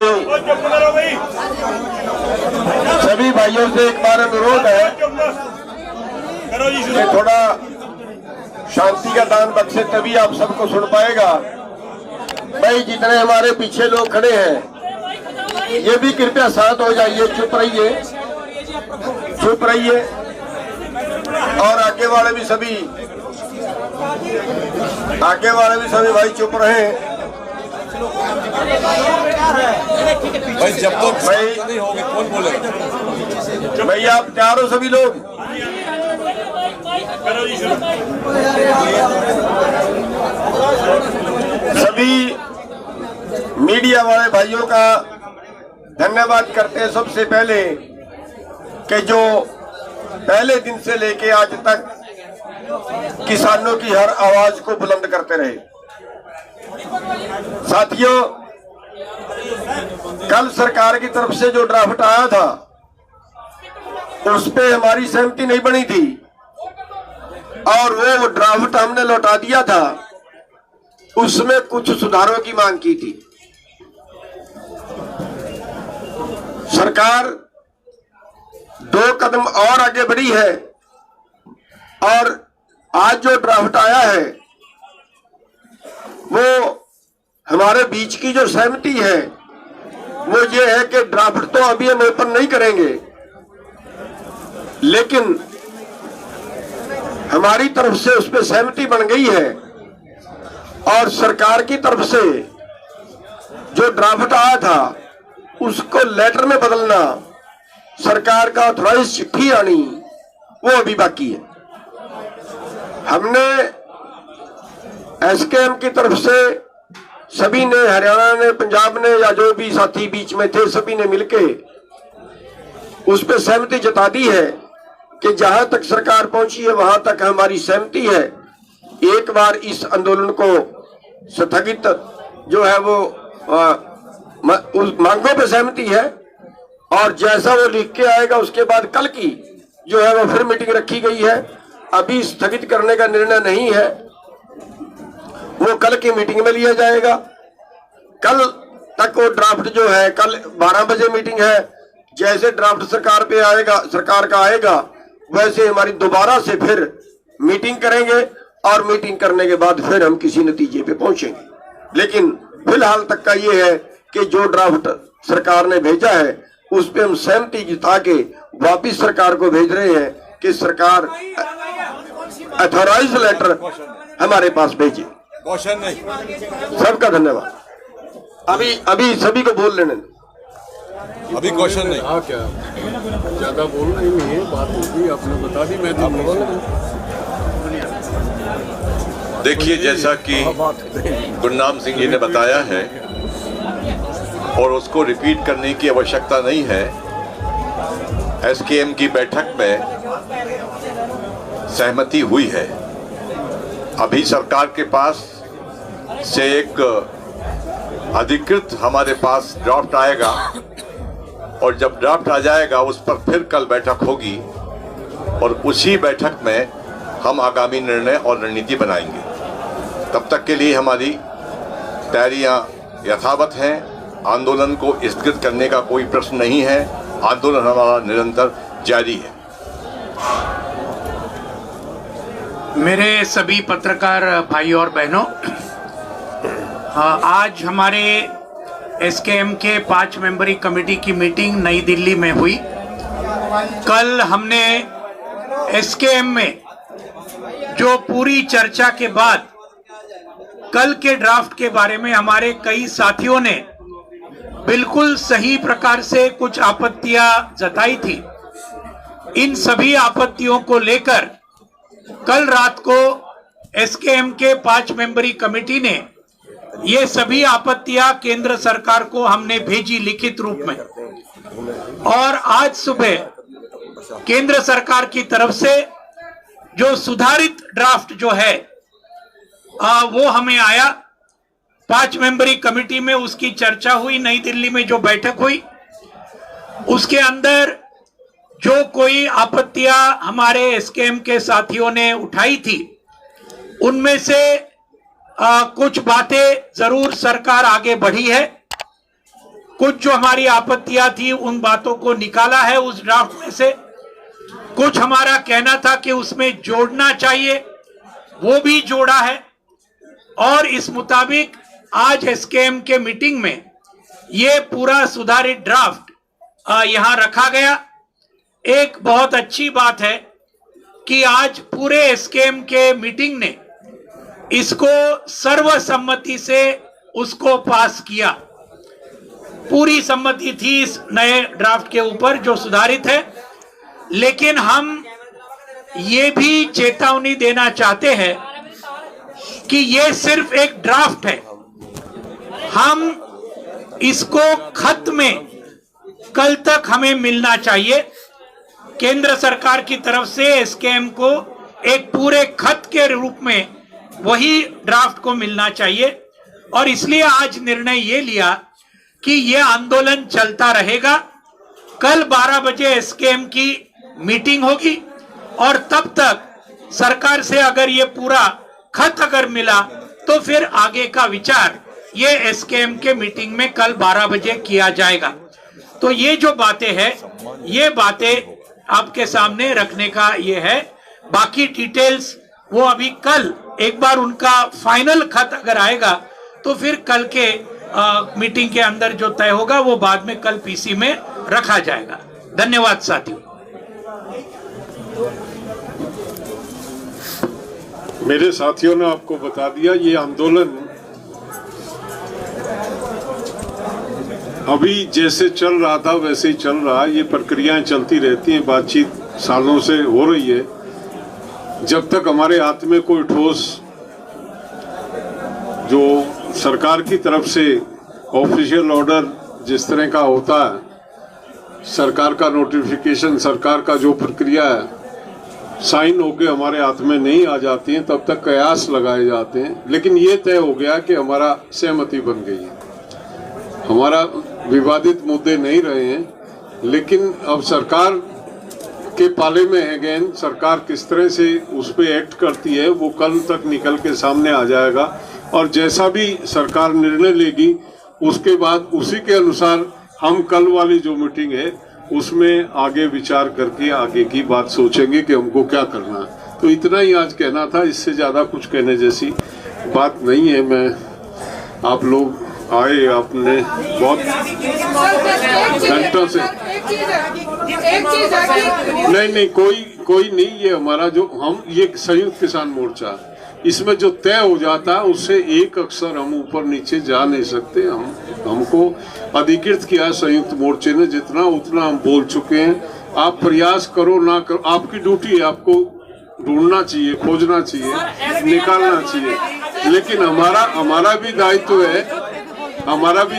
सभी भाइयों से एक बार अनुरोध है कि थोड़ा शांति का दान बख्शे, तभी आप सबको सुन पाएगा। भाई जितने हमारे पीछे लोग खड़े हैं ये भी कृपया शांत हो जाइए, चुप रहिए, चुप रहिए। और आगे वाले भी सभी भाई चुप रहे। भाई जब तक नहीं होंगे कौन बोलेगा? भाई आप तैयार हो सभी लोग? सभी मीडिया वाले भाइयों का धन्यवाद करते हैं सबसे पहले कि जो पहले दिन से लेके आज तक किसानों की हर आवाज को बुलंद करते रहे। साथियों, कल सरकार की तरफ से जो ड्राफ्ट आया था उस पे हमारी सहमति नहीं बनी थी और वो ड्राफ्ट हमने लौटा दिया था। उसमें कुछ सुधारों की मांग की थी। सरकार 2 कदम और आगे बढ़ी है और आज जो ड्राफ्ट आया है वो हमारे बीच की जो सहमति है वो ये है कि ड्राफ्ट तो अभी हम ओपन नहीं करेंगे, लेकिन हमारी तरफ से उस पर सहमति बन गई है और सरकार की तरफ से जो ड्राफ्ट आया था उसको लेटर में बदलना, सरकार का ऑथराइज चिट्ठी आनी, वो अभी बाकी है। हमने एसकेएम की तरफ से सभी ने, हरियाणा ने, पंजाब ने, या जो भी साथी बीच में थे, सभी ने मिलके उस पर सहमति जता दी है कि जहां तक सरकार पहुंची है वहां तक हमारी सहमति है। एक बार इस आंदोलन को स्थगित जो है वो उस मांगों पे सहमति है और जैसा वो लिख के आएगा उसके बाद कल की जो है वो फिर मीटिंग रखी गई है। अभी स्थगित करने का निर्णय नहीं है, वो कल की मीटिंग में लिया जाएगा। कल तक वो ड्राफ्ट जो है, कल 12 बजे मीटिंग है। जैसे ड्राफ्ट सरकार पे आएगा, सरकार का आएगा, वैसे हमारी दोबारा से फिर मीटिंग करेंगे और मीटिंग करने के बाद फिर हम किसी नतीजे पे पहुंचेंगे। लेकिन फिलहाल तक का ये है कि जो ड्राफ्ट सरकार ने भेजा है उस पे हम सहमति जता के वापिस सरकार को भेज रहे हैं कि सरकार अथॉराइज लेटर हमारे पास भेजे। क्वेश्चन नहीं। सबका धन्यवाद। अभी सभी को बोल लेने। अभी क्वेश्चन नहीं। हाँ, क्या ज्यादा बोलना ही नहीं है, बात होगी आपने बता दी, मैं तो बोल। देखिए, जैसा कि गुरनाम सिंह जी ने बताया है और उसको रिपीट करने की आवश्यकता नहीं है, एसकेएम की बैठक में सहमति हुई है। अभी सरकार के पास से एक अधिकृत हमारे पास ड्राफ्ट आएगा और जब ड्राफ्ट आ जाएगा उस पर फिर कल बैठक होगी और उसी बैठक में हम आगामी निर्णय और रणनीति बनाएंगे। तब तक के लिए हमारी तैयारियां यथावत हैं। आंदोलन को स्थगित करने का कोई प्रश्न नहीं है। आंदोलन हमारा निरंतर जारी है। मेरे सभी पत्रकार भाई और बहनों, आज हमारे एसकेएम के 5 मेंबरी कमेटी की मीटिंग नई दिल्ली में हुई। कल हमने एसकेएम में जो पूरी चर्चा के बाद कल के ड्राफ्ट के बारे में हमारे कई साथियों ने बिल्कुल सही प्रकार से कुछ आपत्तियां जताई थी। इन सभी आपत्तियों को लेकर कल रात को एसकेएम के 5 मेंबरी कमेटी ने ये सभी आपत्तियां केंद्र सरकार को हमने भेजी लिखित रूप में और आज सुबह केंद्र सरकार की तरफ से जो सुधारित ड्राफ्ट जो है वो हमें आया। 5 मेंबरी कमेटी में उसकी चर्चा हुई, नई दिल्ली में जो बैठक हुई उसके अंदर जो कोई आपत्तियां हमारे एसकेएम के साथियों ने उठाई थी उनमें से कुछ बातें जरूर सरकार आगे बढ़ी है कुछ जो हमारी आपत्तियां थी उन बातों को निकाला है उस ड्राफ्ट में से। कुछ हमारा कहना था कि उसमें जोड़ना चाहिए, वो भी जोड़ा है। और इस मुताबिक आज एसकेएम के मीटिंग में ये पूरा सुधारित ड्राफ्ट यहां रखा गया। एक बहुत अच्छी बात है कि आज पूरे एसकेएम के मीटिंग ने इसको सर्वसम्मति से उसको पास किया। पूरी सम्मति थी इस नए ड्राफ्ट के ऊपर जो सुधारित है। लेकिन हम ये भी चेतावनी देना चाहते हैं कि ये सिर्फ एक ड्राफ्ट है। हम इसको खत में कल तक हमें मिलना चाहिए। केंद्र सरकार की तरफ से एसकेएम को एक पूरे खत के रूप में वही ड्राफ्ट को मिलना चाहिए। और इसलिए आज निर्णय ये लिया कि ये आंदोलन चलता रहेगा। कल 12 बजे एसकेएम की मीटिंग होगी और तब तक सरकार से अगर ये पूरा खत अगर मिला तो फिर आगे का विचार ये एसकेएम के मीटिंग में कल 12 बजे किया जाएगा। तो ये जो बातें हैं ये बातें आपके सामने रखने का ये है। बाकी डिटेल्स वो अभी कल एक बार उनका फाइनल खत अगर आएगा तो फिर कल के मीटिंग के अंदर जो तय होगा वो बाद में कल पीसी में रखा जाएगा। धन्यवाद साथियों। मेरे साथियों ने आपको बता दिया, ये आंदोलन अभी जैसे चल रहा था वैसे ही चल रहा है। ये प्रक्रियाएं चलती रहती हैं, बातचीत सालों से हो रही है। जब तक हमारे हाथ में कोई ठोस जो सरकार की तरफ से ऑफिशियल ऑर्डर जिस तरह का होता है, सरकार का नोटिफिकेशन, सरकार का जो प्रक्रिया है साइन होके हमारे हाथ में नहीं आ जाती हैं, तब तक कयास लगाए जाते हैं। लेकिन ये तय हो गया कि हमारा सहमति बन गई है, हमारा विवादित मुद्दे नहीं रहे हैं। लेकिन अब सरकार के पाले में है गेंद, सरकार किस तरह से उस पर एक्ट करती है वो कल तक निकल के सामने आ जाएगा। और जैसा भी सरकार निर्णय लेगी उसके बाद उसी के अनुसार हम कल वाली जो मीटिंग है उसमें आगे विचार करके आगे की बात सोचेंगे कि हमको क्या करना है। तो इतना ही आज कहना था, इससे ज़्यादा कुछ कहने जैसी बात नहीं है। मैं आप लोग आए, आपने बहुत घंटों से नहीं कोई नहीं, ये हमारा जो हम ये संयुक्त किसान मोर्चा, इसमें जो तय हो जाता है उससे एक अक्षर हम ऊपर नीचे जा नहीं सकते। हमको अधिकृत किया संयुक्त मोर्चे ने, जितना उतना हम बोल चुके हैं। आप प्रयास करो ना करो, आपकी ड्यूटी है, आपको ढूंढना चाहिए, खोजना चाहिए, निकालना चाहिए। लेकिन हमारा भी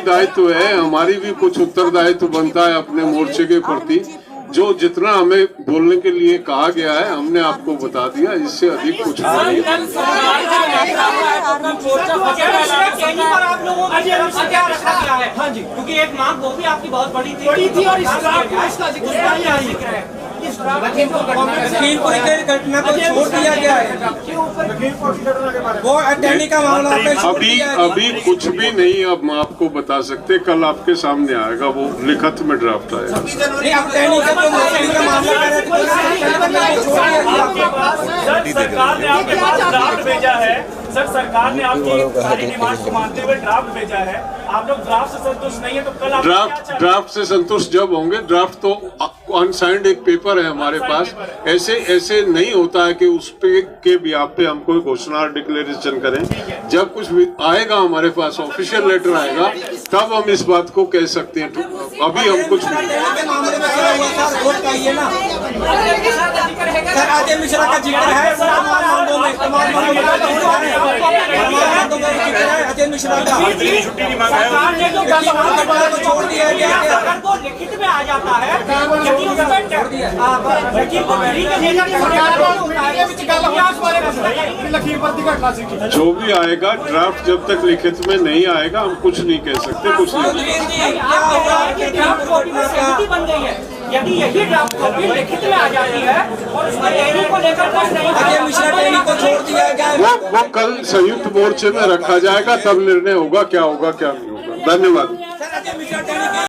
दायित्व है, हमारी भी कुछ उत्तरदायित्व बनता है अपने मोर्चे के प्रति। जो जितना हमें बोलने के लिए कहा गया है हमने आपको बता दिया, इससे अधिक कुछ नहीं है। क्योंकि एक मांग वो भी आपकी बहुत बड़ी थी और लखीमपुर की घटना को छोड़ दिया गया है, वो अटैनी का मामला अभी कुछ भी नहीं अब आपको बता सकते। कल आपके सामने आएगा, वो लिखित में ड्राफ्ट आएगा। सरकार ने आपके पास ड्राफ्ट भेजा है, सर सरकार ने आपकी सारी डिमांड को मानते हुए ड्राफ्ट भेजा है। आप लोग ड्राफ्ट से संतुष्ट नहीं है तो कल आप ड्राफ्ट से संतुष्ट जब होंगे, ड्राफ्ट तो अनसाइंड एक पेपर है हमारे पास। ऐसे नहीं होता है कि उस पे के बिहाफ पे हम कोई घोषणा डिक्लेरेशन करें। जब कुछ भी आएगा हमारे पास, ऑफिशियल लेटर आएगा, तब हम इस बात को कह सकते हैं। अभी हम कुछ अजय मिश्रा का जिक्र है, अजय मिश्रा का छुट्टी नहीं मांगा है, छोड़ दिया गया। अगर वो लिखित में आ जाता है जो भी आएगा, ड्राफ्ट जब तक लिखित में नहीं आएगा हम कुछ नहीं कह सकते। कुछ बन गई है, यदि यही ड्राफ्ट कॉपी लिखित में आ जाती है और उसमें टैनी को लेकर अजय मिश्रा टैनी को छोड़ दिया गया, वो कल संयुक्त मोर्चे में रखा जाएगा, तब निर्णय होगा क्या होगा क्या नहीं होगा। धन्यवाद।